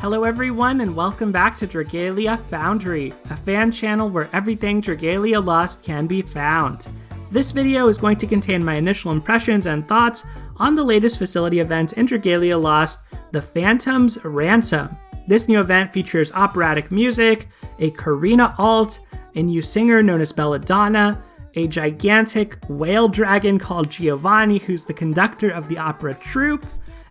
Hello everyone and welcome back to Dragalia Foundry, a fan channel where everything Dragalia Lost can be found. This video is going to contain my initial impressions and thoughts on the latest facility event in Dragalia Lost, the Phantom's Ransom. This new event features operatic music, a Karina alt, a new singer known as Belladonna, a gigantic whale dragon called Giovanni who's the conductor of the opera troupe,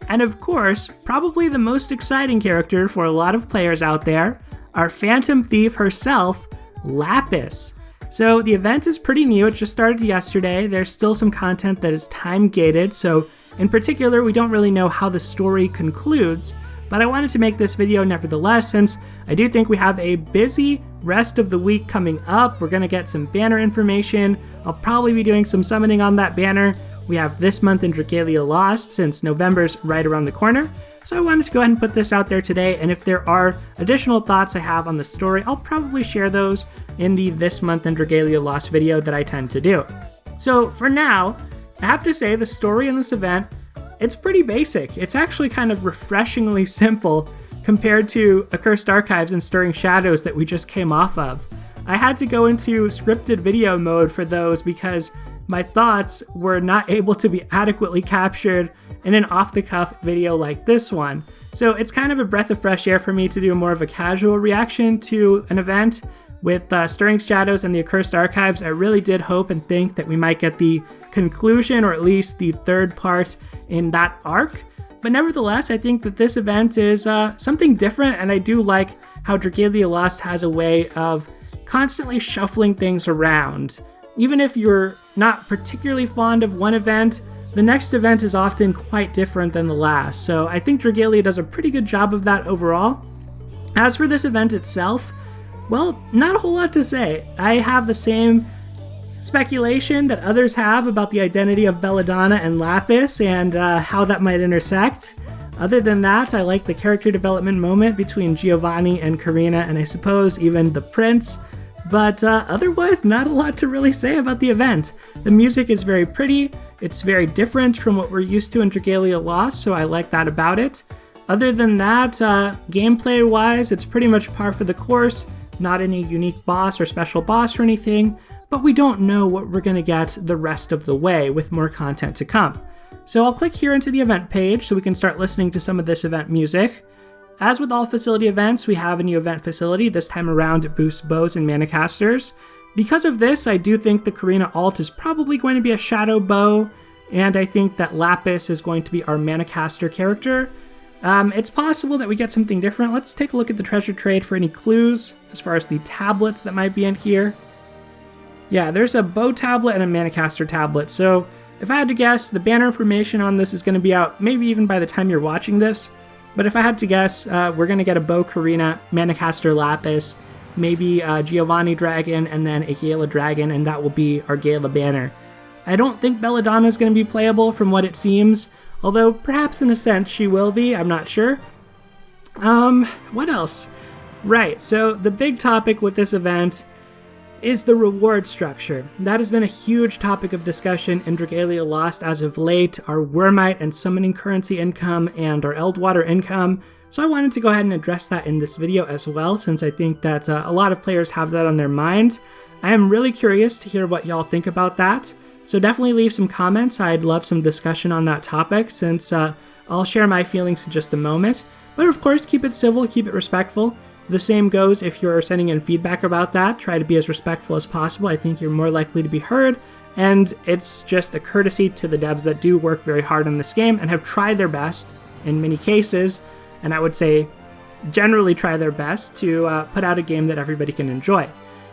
and of course, probably the most exciting character for a lot of players out there, our Phantom Thief herself, Lapis. So the event is pretty new, it just started yesterday. There's still some content that is time-gated, so in particular, we don't really know how the story concludes, but I wanted to make this video nevertheless since I do think we have a busy rest of the week coming up. We're gonna get some banner information. I'll probably be doing some summoning on that banner. We have this month in Dragalia Lost since November's right around the corner. So I wanted to go ahead and put this out there today, and if there are additional thoughts I have on the story, I'll probably share those in the This Month in Dragalia Lost video that I tend to do. So for now, I have to say the story in this event, it's pretty basic. It's actually kind of refreshingly simple compared to Accursed Archives and Stirring Shadows that we just came off of. I had to go into scripted video mode for those because my thoughts were not able to be adequately captured in an off-the-cuff video like this one. So it's kind of a breath of fresh air for me to do more of a casual reaction to an event. With Stirring Shadows and the Accursed Archives, I really did hope and think that we might get the conclusion or at least the third part in that arc. But nevertheless, I think that this event is something different, and I do like how Dragalia Lost has a way of constantly shuffling things around. Even if you're not particularly fond of one event, the next event is often quite different than the last, so I think Dragalia does a pretty good job of that overall. As for this event itself, well, not a whole lot to say. I have the same speculation that others have about the identity of Belladonna and Lapis and how that might intersect. Other than that, I like the character development moment between Giovanni and Karina, and I suppose even the prince. But otherwise, not a lot to really say about the event. The music is very pretty, it's very different from what we're used to in Dragalia Lost, so I like that about it. Other than that, gameplay-wise, it's pretty much par for the course, not any unique boss or special boss or anything, but we don't know what we're going to get the rest of the way with more content to come. So I'll click here into the event page so we can start listening to some of this event music. As with all facility events, we have a new event facility. This time around, it boosts bows and mana casters. Because of this, I do think the Karina alt is probably going to be a shadow bow, and I think that Lapis is going to be our mana caster character. It's possible that we get something different. Let's take a look at the treasure trade for any clues as far as the tablets that might be in here. Yeah, there's a bow tablet and a mana caster tablet, so if I had to guess, the banner information on this is going to be out maybe even by the time you're watching this. But if I had to guess, we're going to get a Bow Karina, Manicaster Lapis, maybe a Giovanni Dragon, and then a Gala Dragon, and that will be our Gala banner. I don't think Belladonna is going to be playable from what it seems, although perhaps in a sense she will be, I'm not sure. What else? Right, so the big topic with this event is the reward structure. That has been a huge topic of discussion in Dragalia Lost as of late, our Wyrmite and summoning currency income and our Eldwater income. So I wanted to go ahead and address that in this video as well, since I think that a lot of players have that on their mind. I am really curious to hear what y'all think about that. So definitely leave some comments. I'd love some discussion on that topic, since I'll share my feelings in just a moment. But of course, keep it civil, keep it respectful. The same goes if you're sending in feedback about that. Try to be as respectful as possible. I think you're more likely to be heard, and it's just a courtesy to the devs that do work very hard on this game and have tried their best in many cases, and I would say generally try their best to put out a game that everybody can enjoy.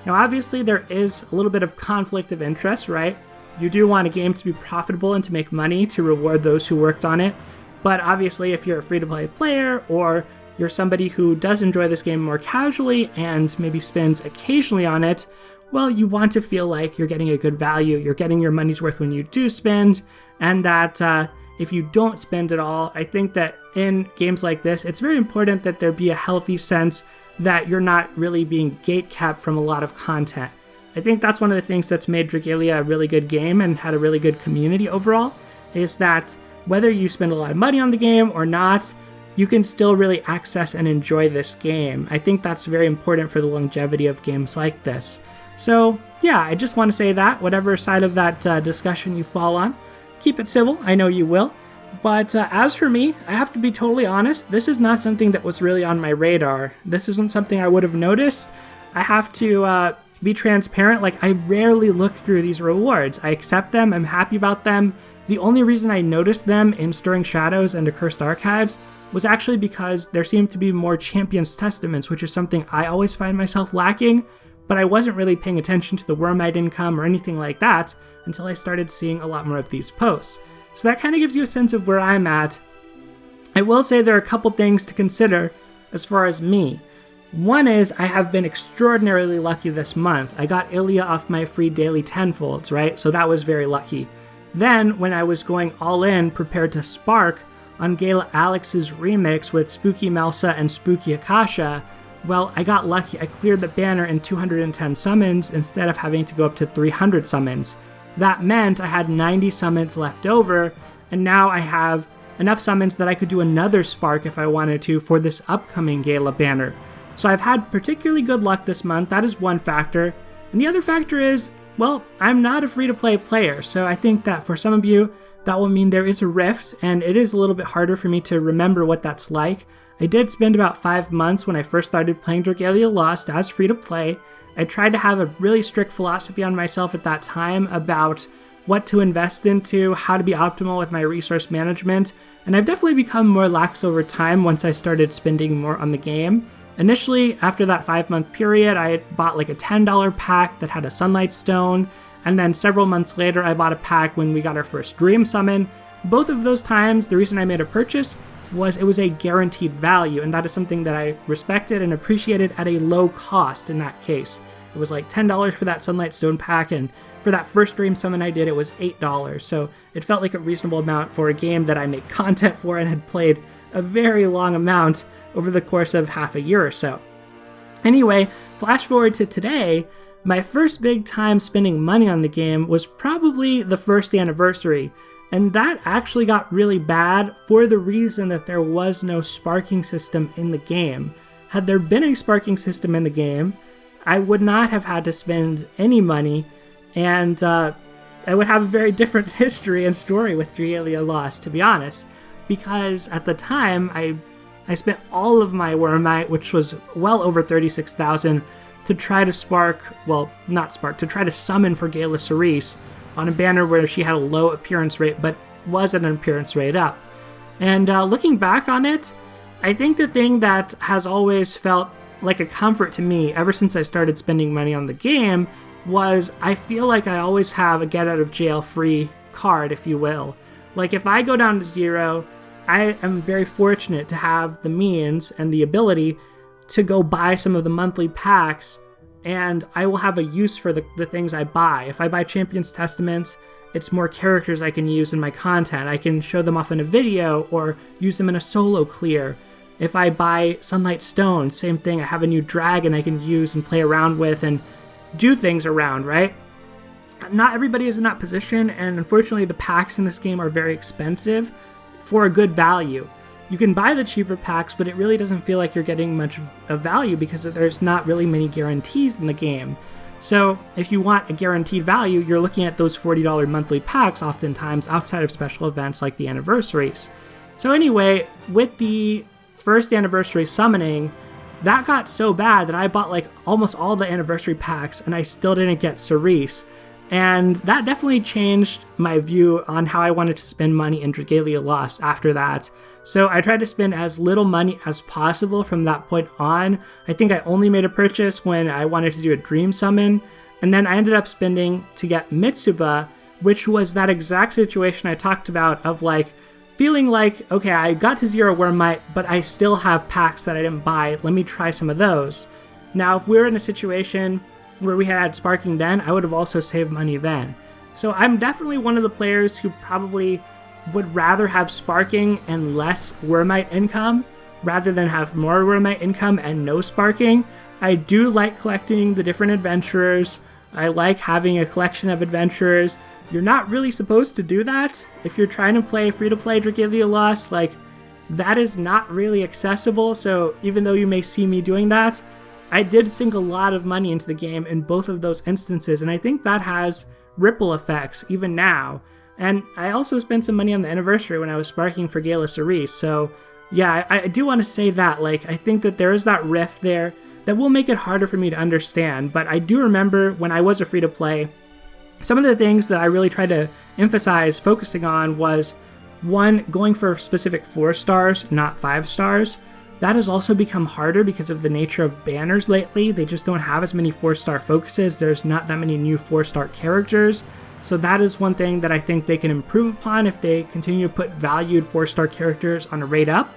Now obviously there is a little bit of conflict of interest, right? You do want a game to be profitable and to make money to reward those who worked on it, but obviously if you're a free-to-play player or you're somebody who does enjoy this game more casually and maybe spends occasionally on it, well, you want to feel like you're getting a good value, you're getting your money's worth when you do spend, and that if you don't spend at all, I think that in games like this, it's very important that there be a healthy sense that you're not really being gatekept from a lot of content. I think that's one of the things that's made Dragalia a really good game and had a really good community overall, is that whether you spend a lot of money on the game or not, you can still really access and enjoy this game. I think that's very important for the longevity of games like this. So yeah, I just want to say that, whatever side of that discussion you fall on, keep it civil, I know you will. But as for me, I have to be totally honest, this is not something that was really on my radar. This isn't something I would have noticed. I have to be transparent, like I rarely look through these rewards. I accept them, I'm happy about them. The only reason I noticed them in Stirring Shadows and Accursed Archives was actually because there seemed to be more Champions Testaments, which is something I always find myself lacking, but I wasn't really paying attention to the Wyrmite income or anything like that until I started seeing a lot more of these posts. So that kind of gives you a sense of where I'm at. I will say there are a couple things to consider as far as me. One is I have been extraordinarily lucky this month. I got Ilya off my free daily tenfolds, right? So that was very lucky. Then, when I was going all in, prepared to spark on Gala Alex's remix with Spooky Melsa and Spooky Akasha, well, I got lucky. I cleared the banner in 210 summons instead of having to go up to 300 summons. That meant I had 90 summons left over, and now I have enough summons that I could do another spark if I wanted to for this upcoming Gala banner. So I've had particularly good luck this month. That is one factor. And the other factor is, well, I'm not a free-to-play player, so I think that for some of you, that will mean there is a rift, and it is a little bit harder for me to remember what that's like. I did spend about 5 months when I first started playing Dragalia Lost as free-to-play. I tried to have a really strict philosophy on myself at that time about what to invest into, how to be optimal with my resource management, and I've definitely become more lax over time once I started spending more on the game. Initially, after that 5-month period, I bought like a $10 pack that had a Sunlight Stone, and then several months later I bought a pack when we got our first Dream Summon. Both of those times, the reason I made a purchase was it was a guaranteed value, and that is something that I respected and appreciated at a low cost in that case. It was like $10 for that Sunlight Stone pack, and for that first Dream Summon I did, it was $8, so it felt like a reasonable amount for a game that I make content for and had played a very long amount over the course of half a year or so. Anyway, flash forward to today, my first big time spending money on the game was probably the first anniversary, and that actually got really bad for the reason that there was no sparking system in the game. Had there been a sparking system in the game, I would not have had to spend any money, and I would have a very different history and story with Dragalia Lost, to be honest, because at the time, I spent all of my Wyrmite, which was well over 36,000, to try to to try to summon for Gala Cerise on a banner where she had a low appearance rate, but was at an appearance rate up. And looking back on it, I think the thing that has always felt like a comfort to me ever since I started spending money on the game was I feel like I always have a get out of jail free card, if you will. Like if I go down to 0, I am very fortunate to have the means and the ability to go buy some of the monthly packs, and I will have a use for the things I buy. If I buy Champions Testaments, it's more characters I can use in my content. I can show them off in a video or use them in a solo clear. If I buy Sunlight Stone, same thing. I have a new dragon I can use and play around with and do things around, right? Not everybody is in that position, and unfortunately the packs in this game are very expensive for a good value. You can buy the cheaper packs, but it really doesn't feel like you're getting much of value because there's not really many guarantees in the game. So if you want a guaranteed value, you're looking at those $40 monthly packs oftentimes outside of special events like the anniversaries. So anyway, with the first anniversary summoning, that got so bad that I bought like almost all the anniversary packs and I still didn't get Cerise. And that definitely changed my view on how I wanted to spend money in Dragalia Lost after that. So I tried to spend as little money as possible from that point on. I think I only made a purchase when I wanted to do a Dream Summon, and then I ended up spending to get Mitsuba, which was that exact situation I talked about of like feeling like, okay, I got to 0 Wyrmite, but I still have packs that I didn't buy. Let me try some of those. Now, if we were in a situation where we had sparking then, I would have also saved money then. So I'm definitely one of the players who probably would rather have sparking and less Wyrmite income rather than have more Wyrmite income and no sparking. I do like collecting the different adventurers. I like having a collection of adventurers. You're not really supposed to do that if you're trying to play free-to-play Dragalia Lost. Like, that is not really accessible. So even though you may see me doing that, I did sink a lot of money into the game in both of those instances, and I think that has ripple effects even now. And I also spent some money on the anniversary when I was sparking for Gala Cerise, so yeah, I do want to say that, like, I think that there is that rift there that will make it harder for me to understand, but I do remember when I was a free-to-play, some of the things that I really tried to emphasize focusing on was, one, going for specific 4 stars, not 5 stars. That has also become harder because of the nature of banners lately. They just don't have as many 4-star focuses. There's not that many new 4-star characters. So that is one thing that I think they can improve upon if they continue to put valued 4-star characters on a rate up.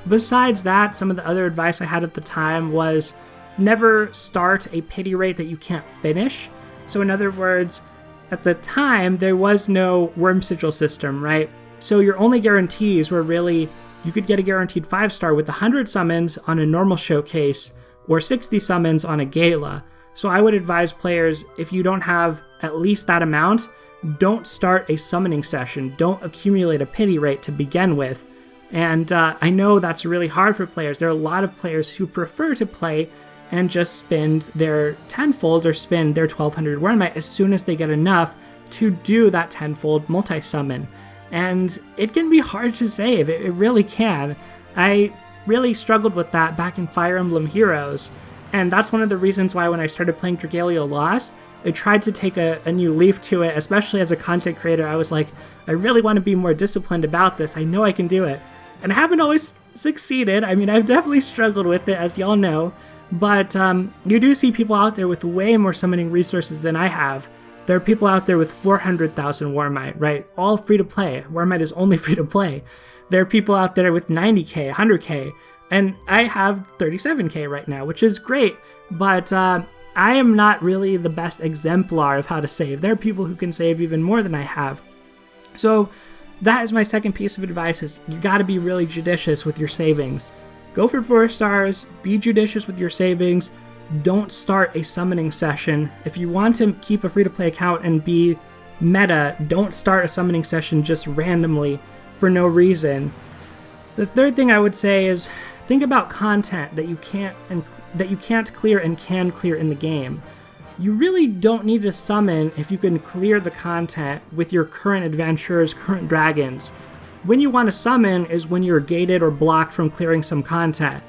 Besides that, some of the other advice I had at the time was never start a pity rate that you can't finish. So in other words, at the time, there was no worm sigil system, right? So your only guarantees were really, you could get a guaranteed 5-star with 100 summons on a normal showcase or 60 summons on a gala. So I would advise players, if you don't have at least that amount, don't start a summoning session. Don't accumulate a pity rate to begin with. And I know that's really hard for players. There are a lot of players who prefer to play and just spend their tenfold or spend their 1200 Wyrmite as soon as they get enough to do that tenfold multi-summon. And it can be hard to save, it really can. I really struggled with that back in Fire Emblem Heroes, and that's one of the reasons why when I started playing Dragalia Lost, I tried to take a new leaf to it, especially as a content creator. I was like, I really want to be more disciplined about this, I know I can do it. And I haven't always succeeded. I mean, I've definitely struggled with it, as y'all know, but you do see people out there with way more summoning resources than I have. There are people out there with 400,000 Wyrmite, right? All free to play. Wyrmite is only free to play. There are people out there with 90k, 100k, and I have 37k right now, which is great, but I am not really the best exemplar of how to save. There are people who can save even more than I have. So that is my second piece of advice, is you gotta be really judicious with your savings. Go for 4 stars, be judicious with your savings. Don't start a summoning session. If you want to keep a free-to-play account and be meta, don't start a summoning session just randomly for no reason. The third thing I would say is think about content that you can't clear and can clear in the game. You really don't need to summon if you can clear the content with your current adventures, current dragons. When you want to summon is when you're gated or blocked from clearing some content.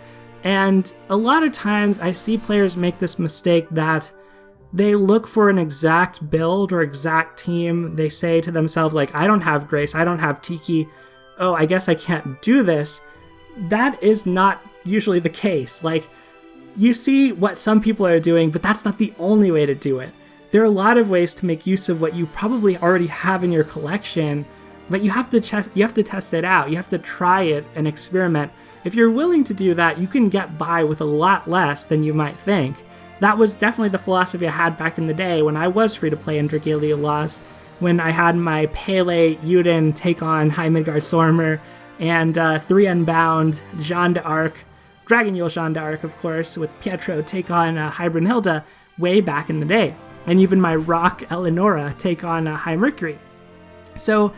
And a lot of times I see players make this mistake that they look for an exact build or exact team. They say to themselves, like, I don't have Grace, I don't have Tiki, oh, I guess I can't do this. That is not usually the case. Like, you see what some people are doing, but that's not the only way to do it. There are a lot of ways to make use of what you probably already have in your collection, but you have to test it out. You have to try it and experiment. If you're willing to do that, you can get by with a lot less than you might think. That was definitely the philosophy I had back in the day when I was free to play in Dragalia Lost, when I had my Pele Yuden take on High Midgard Sormer, and 3 Unbound, Jeanne d'Arc, Dragon Yule Jeanne d'Arc, of course, with Pietro take on High Brunhilde way back in the day. And even my Rock Eleonora take on High Mercury. So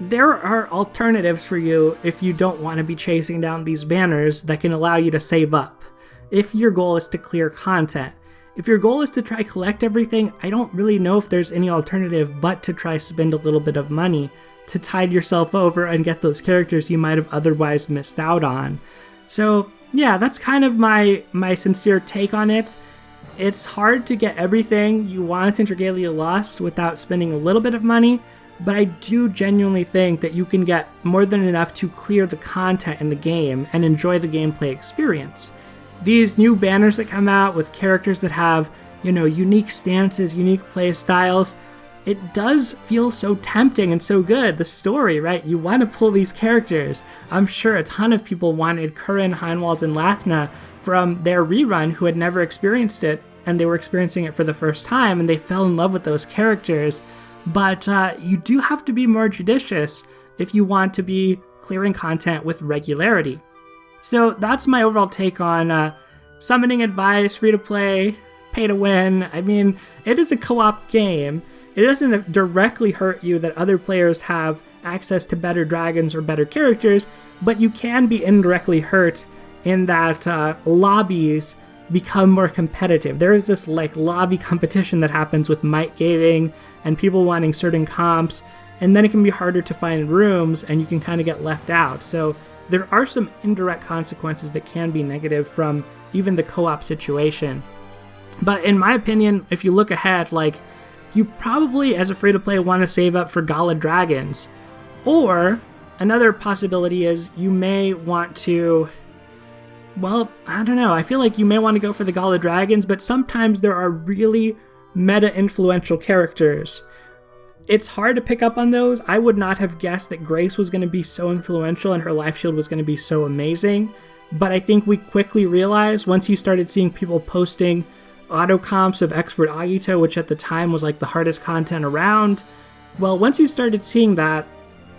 there are alternatives for you if you don't want to be chasing down these banners that can allow you to save up. If your goal is to clear content. If your goal is to try collect everything, I don't really know if there's any alternative but to try spend a little bit of money to tide yourself over and get those characters you might have otherwise missed out on. So yeah, that's kind of my sincere take on it. It's hard to get everything you want in Dragalia Lost without spending a little bit of money, but I do genuinely think that you can get more than enough to clear the content in the game and enjoy the gameplay experience. These new banners that come out with characters that have, unique stances, unique play styles, it does feel so tempting and so good. The story, right? You want to pull these characters. I'm sure a ton of people wanted Curran, Heinwald, and Lathna from their rerun who had never experienced it, and they were experiencing it for the first time, and they fell in love with those characters. But you do have to be more judicious if you want to be clearing content with regularity. So that's my overall take on summoning advice, free to play. pay to win. I mean, it is a co-op game. It doesn't directly hurt you that other players have access to better dragons or better characters, but you can be indirectly hurt in that lobbies become more competitive. There is this like lobby competition that happens with might gating and people wanting certain comps, and then it can be harder to find rooms and you can kind of get left out. So there are some indirect consequences that can be negative from even the co-op situation. But in my opinion, if you look ahead, like, you probably, as a free-to-play, want to save up for Gala Dragons. Or another possibility is you may want to, well, I don't know. I feel like you may want to go for the Gala Dragons, but sometimes there are really meta-influential characters. It's hard to pick up on those. I would not have guessed that Grace was going to be so influential and her life shield was going to be so amazing. But I think we quickly realized, once you started seeing people posting auto comps of Expert Agito, which at the time was like the hardest content around, well, once you started seeing that,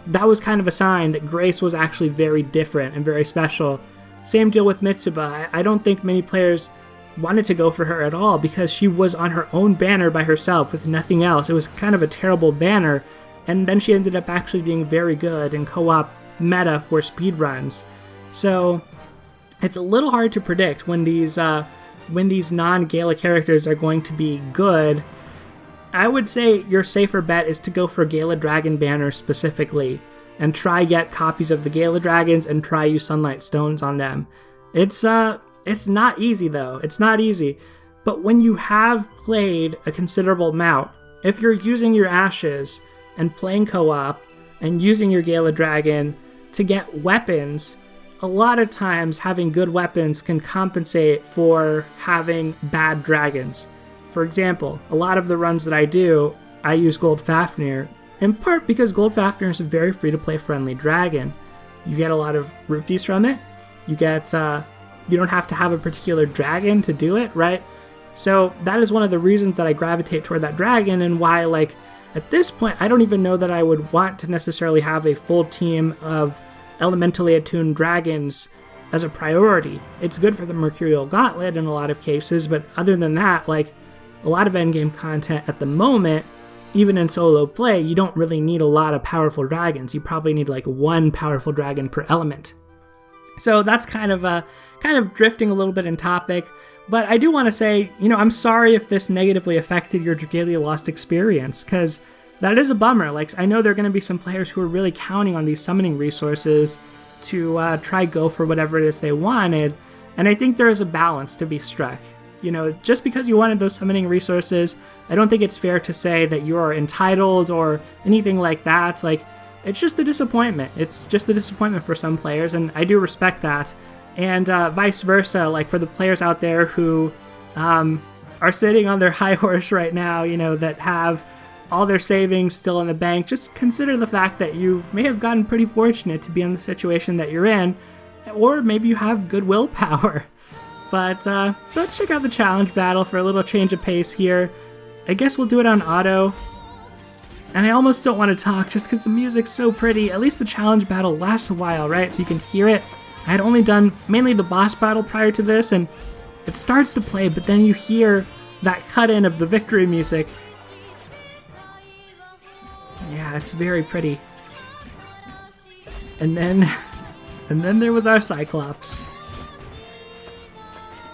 that was kind of a sign that Grace was actually very different and very special. Same deal with Mitsuba. I don't think many players wanted to go for her at all because she was on her own banner by herself with nothing else. It was kind of a terrible banner, and then she ended up actually being very good in co-op meta for speedruns. So it's a little hard to predict when these non-Gala characters are going to be good. I would say your safer bet is to go for Gala Dragon banners specifically and try get copies of the Gala Dragons and try use Sunlight Stones on them. It's not easy though. It's not easy. But when you have played a considerable amount, if you're using your ashes and playing co-op and using your Gala Dragon to get weapons, a lot of times having good weapons can compensate for having bad dragons. For example, a lot of the runs that I do, I use Gold Fafnir, in part because Gold Fafnir is a very free-to-play friendly dragon. You get a lot of rupees from it. You get, you don't have to have a particular dragon to do it, right? So that is one of the reasons that I gravitate toward that dragon, and why, like, at this point, I don't even know that I would want to necessarily have a full team of elementally attuned dragons as a priority. It's good for the Mercurial Gauntlet in a lot of cases, but other than that, like, a lot of endgame content at the moment, even in solo play, you don't really need a lot of powerful dragons. You probably need like one powerful dragon per element. So that's kind of drifting a little bit in topic, but I do want to say, I'm sorry if this negatively affected your Dragalia Lost experience, because that is a bummer. Like, I know there are going to be some players who are really counting on these summoning resources to try go for whatever it is they wanted, and I think there is a balance to be struck. Just because you wanted those summoning resources, I don't think it's fair to say that you are entitled or anything like that. Like, it's just a disappointment. It's just a disappointment for some players, and I do respect that. And vice versa, like for the players out there who are sitting on their high horse right now, that have all their savings still in the bank, just consider the fact that you may have gotten pretty fortunate to be in the situation that you're in, or maybe you have good willpower. But let's check out the challenge battle for a little change of pace here. I guess we'll do it on auto. And I almost don't want to talk just because the music's so pretty. At least the challenge battle lasts a while, right? So you can hear it. I had only done mainly the boss battle prior to this, and it starts to play, but then you hear that cut-in of the victory music. Yeah, it's very pretty. And then there was our Cyclops.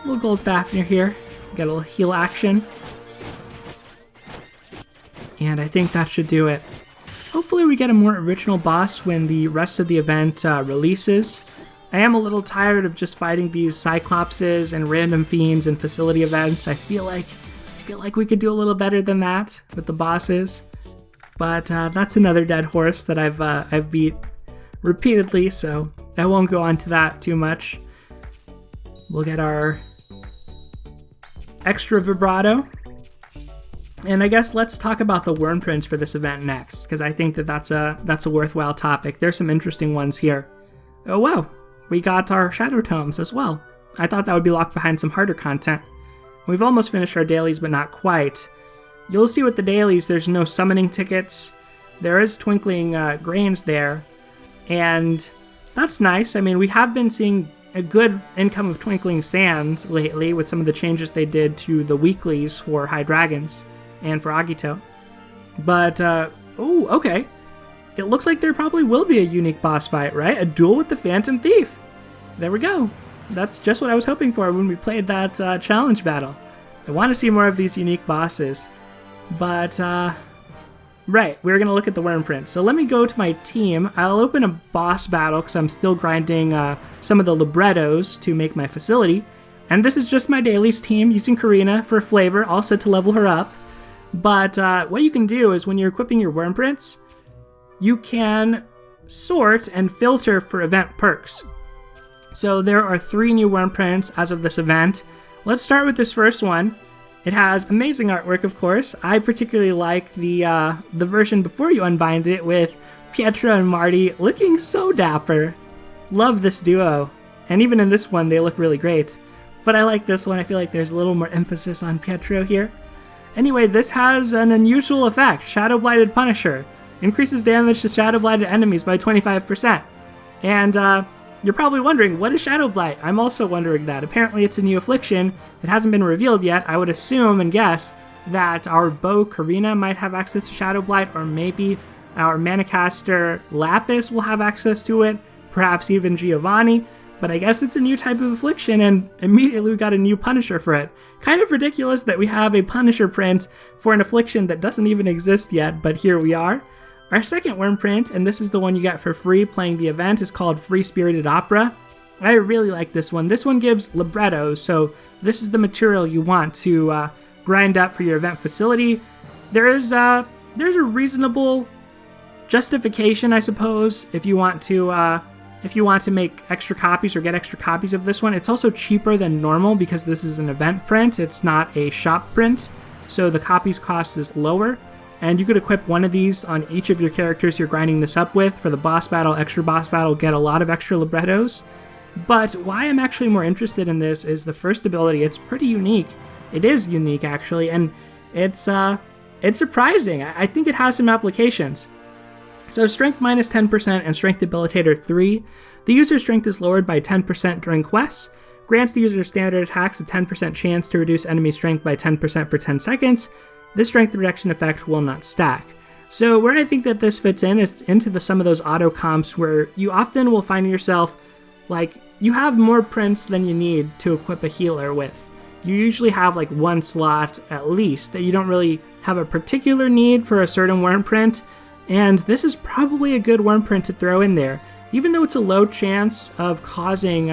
A little Gold Fafnir here. Got a little heal action. And I think that should do it. Hopefully we get a more original boss when the rest of the event releases. I am a little tired of just fighting these Cyclopses and random fiends and facility events. I feel like we could do a little better than that with the bosses. But that's another dead horse that I've beat repeatedly, so I won't go on to that too much. We'll get our extra vibrato. And I guess let's talk about the Wyrmprints for this event next, because I think that that's a worthwhile topic. There's some interesting ones here. Oh wow, we got our Shadow Tomes as well. I thought that would be locked behind some harder content. We've almost finished our dailies, but not quite. You'll see with the dailies, there's no summoning tickets. There is Twinkling Grains there, and that's nice. I mean, we have been seeing a good income of Twinkling Sand lately with some of the changes they did to the weeklies for High Dragons and for Agito. But, oh, okay. It looks like there probably will be a unique boss fight, right? A duel with the Phantom Thief. There we go. That's just what I was hoping for when we played that challenge battle. I want to see more of these unique bosses. But, right, we're going to look at the Wyrmprint. So let me go to my team. I'll open a boss battle because I'm still grinding some of the librettos to make my facility. And this is just my dailies team using Karina for flavor, also to level her up. But what you can do is when you're equipping your Wyrmprints, you can sort and filter for event perks. So there are 3 new Wyrmprints as of this event. Let's start with this first one. It has amazing artwork, of course. I particularly like the version before you unbind it with Pietro and Marty looking so dapper. Love this duo. And even in this one, they look really great. But I like this one. I feel like there's a little more emphasis on Pietro here. Anyway, this has an unusual effect. Shadow Blighted Punisher. Increases damage to Shadow Blighted enemies by 25%. And you're probably wondering, what is Shadow Blight? I'm also wondering that. Apparently it's a new affliction. It hasn't been revealed yet. I would assume and guess that our bow Karina might have access to Shadow Blight, or maybe our Manicaster Lapis will have access to it, perhaps even Giovanni. But I guess it's a new type of affliction, and immediately we got a new Punisher for it. Kind of ridiculous that we have a Punisher print for an affliction that doesn't even exist yet, but here we are. Our second Wyrmprint, and this is the one you get for free playing the event, is called Free Spirited Opera. I really like this one. This one gives librettos, so this is the material you want to grind up for your event facility. There's a reasonable justification, I suppose, if you want to make extra copies or get extra copies of this one. It's also cheaper than normal because this is an event print. It's not a shop print, so the copies cost is lower. And you could equip one of these on each of your characters you're grinding this up with. For the boss battle, extra boss battle, get a lot of extra librettos. But why I'm actually more interested in this is the first ability. It's pretty unique. It is unique, actually, and it's surprising. I think it has some applications. So strength minus 10% and strength debilitator 3. The user's strength is lowered by 10% during quests. Grants the user standard attacks a 10% chance to reduce enemy strength by 10% for 10 seconds. This strength reduction effect will not stack. So where I think that this fits in is into some of those auto comps where you often will find yourself like you have more prints than you need to equip a healer with. You usually have like one slot at least that you don't really have a particular need for a certain Wyrmprint, and this is probably a good Wyrmprint to throw in there. Even though it's a low chance of causing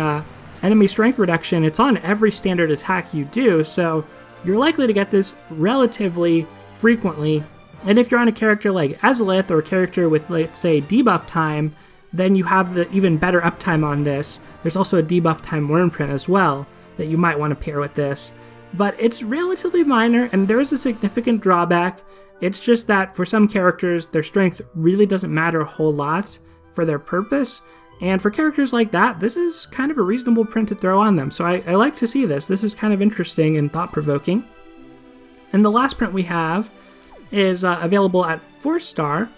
enemy strength reduction, it's on every standard attack you do, so you're likely to get this relatively frequently. And if you're on a character like Ezlith or a character with, let's say, debuff time, then you have the even better uptime on this. There's also a debuff time Wyrmprint as well that you might want to pair with this. But it's relatively minor, and there is a significant drawback. It's just that for some characters, their strength really doesn't matter a whole lot for their purpose. And for characters like that, this is kind of a reasonable print to throw on them. So I like to see this. This is kind of interesting and thought-provoking. And the last print we have is available at 4-star.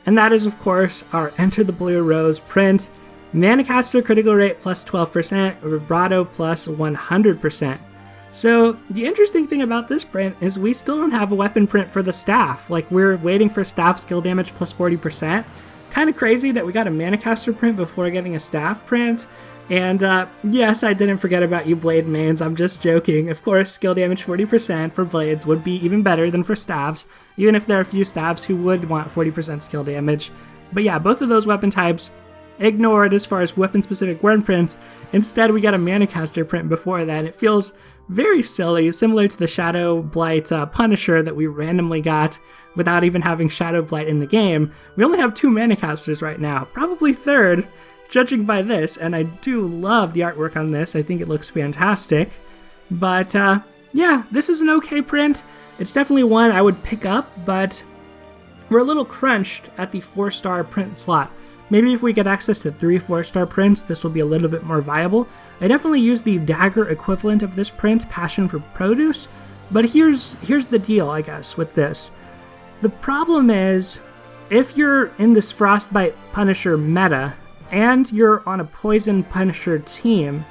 And that is, of course, our Enter the Blue Rose print. Manicaster critical rate plus 12%, vibrato plus 100%. So the interesting thing about this print is we still don't have a weapon print for the staff. Like, we're waiting for staff skill damage plus 40%. Kind of crazy that we got a Manicaster print before getting a staff print. And yes, I didn't forget about you blade mains, I'm just joking. Of course, skill damage 40% for blades would be even better than for staffs, even if there are a few staffs who would want 40% skill damage. But yeah, both of those weapon types ignored as far as weapon-specific Wyrmprints. Instead, we got a Manicaster print before that. It feels very silly, similar to the Shadow Blight Punisher that we randomly got without even having Shadow Blight in the game. We only have 2 Manicasters right now, probably third, judging by this, and I do love the artwork on this. I think it looks fantastic. But yeah, this is an okay print. It's definitely one I would pick up, but we're a little crunched at the 4-star print slot. Maybe if we get access to 3 4-star prints, this will be a little bit more viable. I definitely use the dagger equivalent of this print, Passion for Produce, but here's the deal, I guess, with this. The problem is, if you're in this Frostbite Punisher meta, and you're on a Poison Punisher team,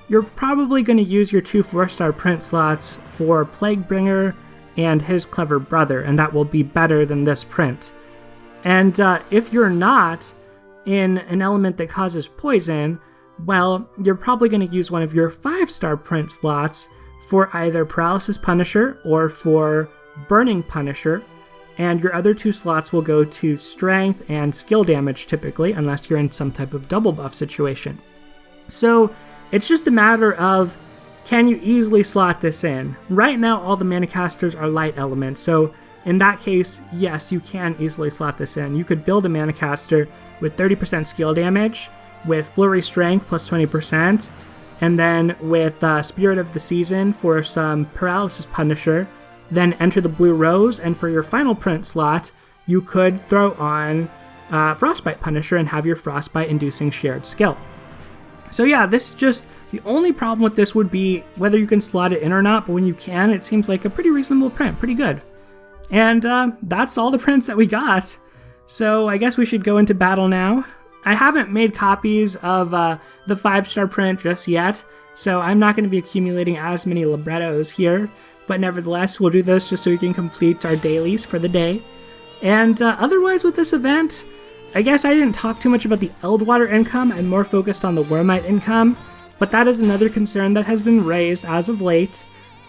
you're probably going to use your 2 4-star print slots for Plaguebringer and his Clever Brother, and that will be better than this print. And if you're not in an element that causes poison, well, you're probably going to use one of your 5-star print slots for either Paralysis Punisher or for Burning Punisher, and your other 2 slots will go to Strength and Skill Damage typically, unless you're in some type of double buff situation. So it's just a matter of, can you easily slot this in? Right now, all the mana casters are light elements, so in that case, yes, you can easily slot this in. You could build a mana caster with 30% skill damage, with Flurry Strength plus 20%, and then with Spirit of the Season for some Paralysis Punisher, then enter the Blue Rose, and for your final print slot, you could throw on Frostbite Punisher and have your Frostbite-inducing shared skill. So yeah, this is just, the only problem with this would be whether you can slot it in or not, but when you can, it seems like a pretty reasonable print, pretty good. And that's all the prints that we got. So I guess we should go into battle now. I haven't made copies of the 5-star print just yet, so I'm not going to be accumulating as many librettos here, but nevertheless, we'll do this just so we can complete our dailies for the day. And otherwise with this event, I guess I didn't talk too much about the Eldwater Income. I'm more focused on the Wyrmite Income, but that is another concern that has been raised as of late.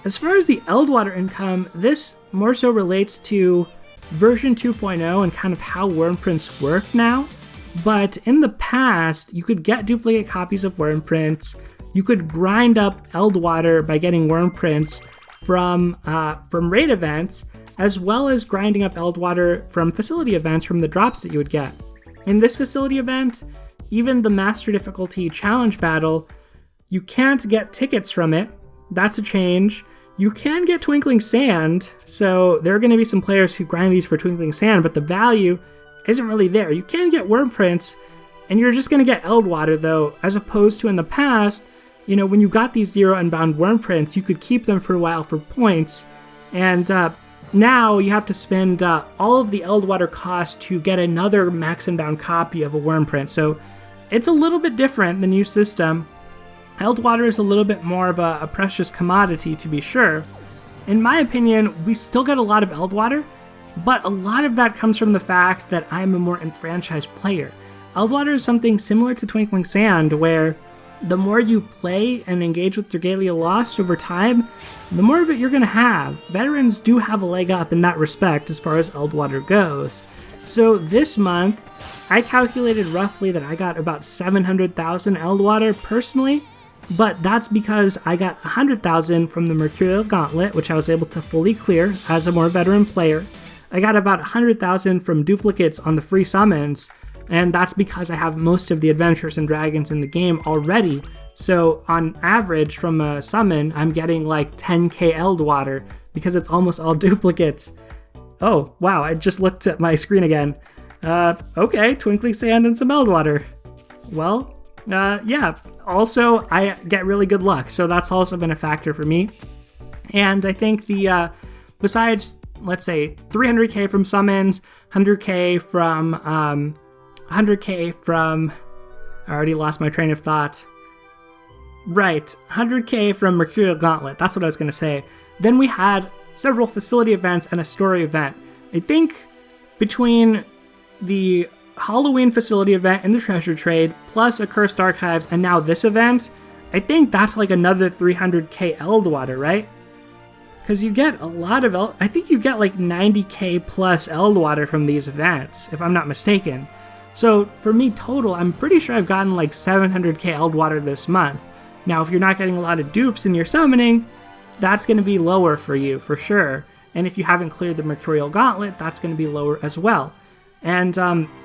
As far as the Eldwater Income, this more so relates to version 2.0 and kind of how Wyrmprints work now. But in the past, you could get duplicate copies of Wyrmprints. You could grind up Eldwater by getting Wyrmprints from raid events, as well as grinding up Eldwater from facility events from the drops that you would get. In this facility event, even the Master Difficulty Challenge Battle, you can't get tickets from it. That's a change. You can get Twinkling Sand, so there are going to be some players who grind these for Twinkling Sand, but the value isn't really there. You can get Wyrmprints, and you're just going to get Eldwater though, as opposed to in the past, you know, when you got these 0 unbound Wyrmprints, you could keep them for a while for points, and now you have to spend all of the Eldwater cost to get another max and bound copy of a Wyrmprint. So it's a little bit different than new system. Eldwater is a little bit more of a precious commodity, to be sure. In my opinion, we still get a lot of Eldwater, but a lot of that comes from the fact that I'm a more enfranchised player. Eldwater is something similar to Twinkling Sand, where the more you play and engage with Dragalia Lost over time, the more of it you're going to have. Veterans do have a leg up in that respect as far as Eldwater goes. So this month, I calculated roughly that I got about 700,000 Eldwater personally, but that's because I got 100,000 from the Mercurial Gauntlet, which I was able to fully clear as a more veteran player. I got about 100,000 from duplicates on the free summons, and that's because I have most of the adventures and dragons in the game already. So on average, from a summon, I'm getting like 10k Eldwater because it's almost all duplicates. Oh, wow, I just looked at my screen again. Okay, Twinkling Sand and some Eldwater. Well, yeah. Also, I get really good luck, so that's also been a factor for me. And I think the, besides, let's say, 300k from summons, 100k from, I already lost my train of thought. Right, 100k from Mercurial Gauntlet, that's what I was going to say. Then we had several facility events and a story event. I think between the Halloween facility event and the treasure trade, plus Accursed Archives, and now this event, I think that's like another 300k Eldwater, right? Because you get a lot of I think you get like 90k plus Eldwater from these events, if I'm not mistaken. So for me total, I'm pretty sure I've gotten like 700k Eldwater this month. Now, if you're not getting a lot of dupes in your summoning, that's going to be lower for you, for sure. And if you haven't cleared the Mercurial Gauntlet, that's going to be lower as well. And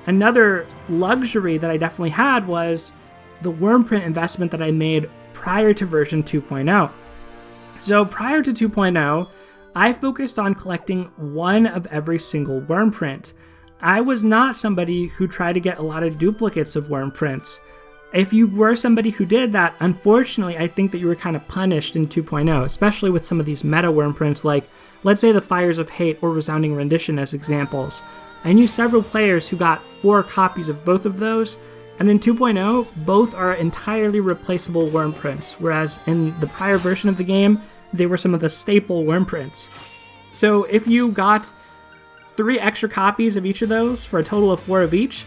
another luxury that I definitely had was the Wyrmprint investment that I made prior to version 2.0. So prior to 2.0, I focused on collecting one of every single Wyrmprint. I was not somebody who tried to get a lot of duplicates of Wyrmprints. If you were somebody who did that, unfortunately, I think that you were kind of punished in 2.0, especially with some of these meta Wyrmprints like, let's say, the Fires of Hate or Resounding Rendition as examples. I knew several players who got 4 copies of both of those, And in 2.0, both are entirely replaceable Wyrmprints, whereas in the prior version of the game, they were some of the staple Wyrmprints. So if you got 3 extra copies of each of those for a total of 4 of each,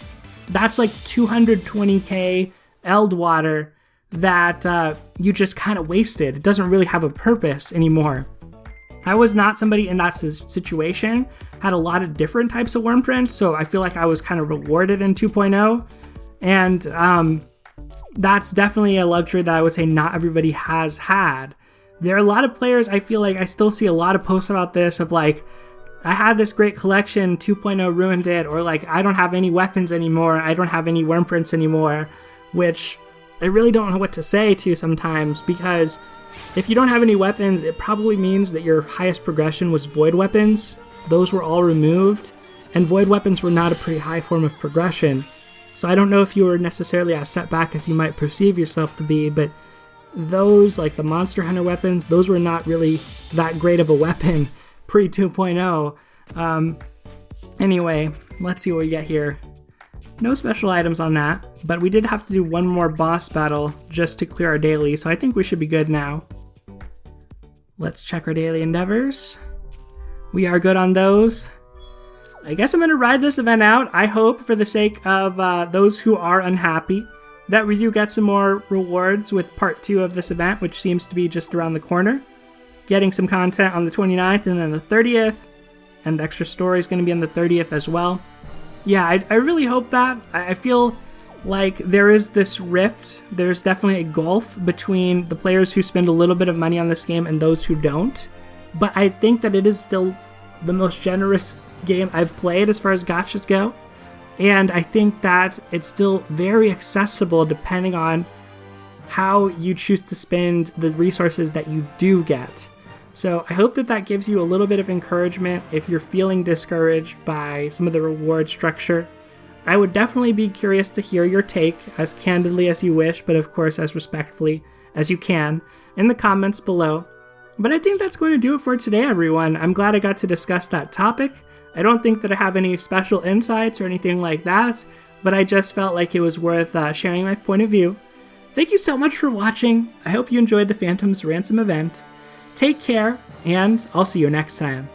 that's like 220k Eldwater that you just kind of wasted. It doesn't really have a purpose anymore. I was not somebody in that situation, had a lot of different types of Wyrmprints, so I feel like I was kind of rewarded in 2.0, and that's definitely a luxury that I would say not everybody has had. There are a lot of players, I feel like I still see a lot of posts about this of like, I had this great collection, 2.0 ruined it, or like, I don't have any weapons anymore, I don't have any Wyrmprints anymore, which I really don't know what to say to sometimes, because if you don't have any weapons, it probably means that your highest progression was void weapons. Those were all removed, and void weapons were not a pretty high form of progression. So I don't know if you were necessarily as set back as you might perceive yourself to be, but those, like the Monster Hunter weapons, those were not really that great of a weapon pre 2.0. Anyway, let's see what we get here. No special items on that, but we did have to do one more boss battle just to clear our daily, so I think we should be good now. Let's check our daily endeavors. We are good on those. I guess I'm going to ride this event out. I hope, for the sake of those who are unhappy, that we do get some more rewards with part 2 of this event, which seems to be just around the corner. Getting some content on the 29th and then the 30th, and the extra story is going to be on the 30th as well. Yeah, I really hope that. I feel like there is this rift. There's definitely a gulf between the players who spend a little bit of money on this game and those who don't. But I think that it is still the most generous game I've played as far as gachas go. And I think that it's still very accessible depending on how you choose to spend the resources that you do get. So I hope that that gives you a little bit of encouragement if you're feeling discouraged by some of the reward structure. I would definitely be curious to hear your take, as candidly as you wish, but of course as respectfully as you can, in the comments below. But I think that's going to do it for today, everyone. I'm glad I got to discuss that topic. I don't think that I have any special insights or anything like that, but I just felt like it was worth sharing my point of view. Thank you so much for watching. I hope you enjoyed the Phantom's Ransom event. Take care, and I'll see you next time.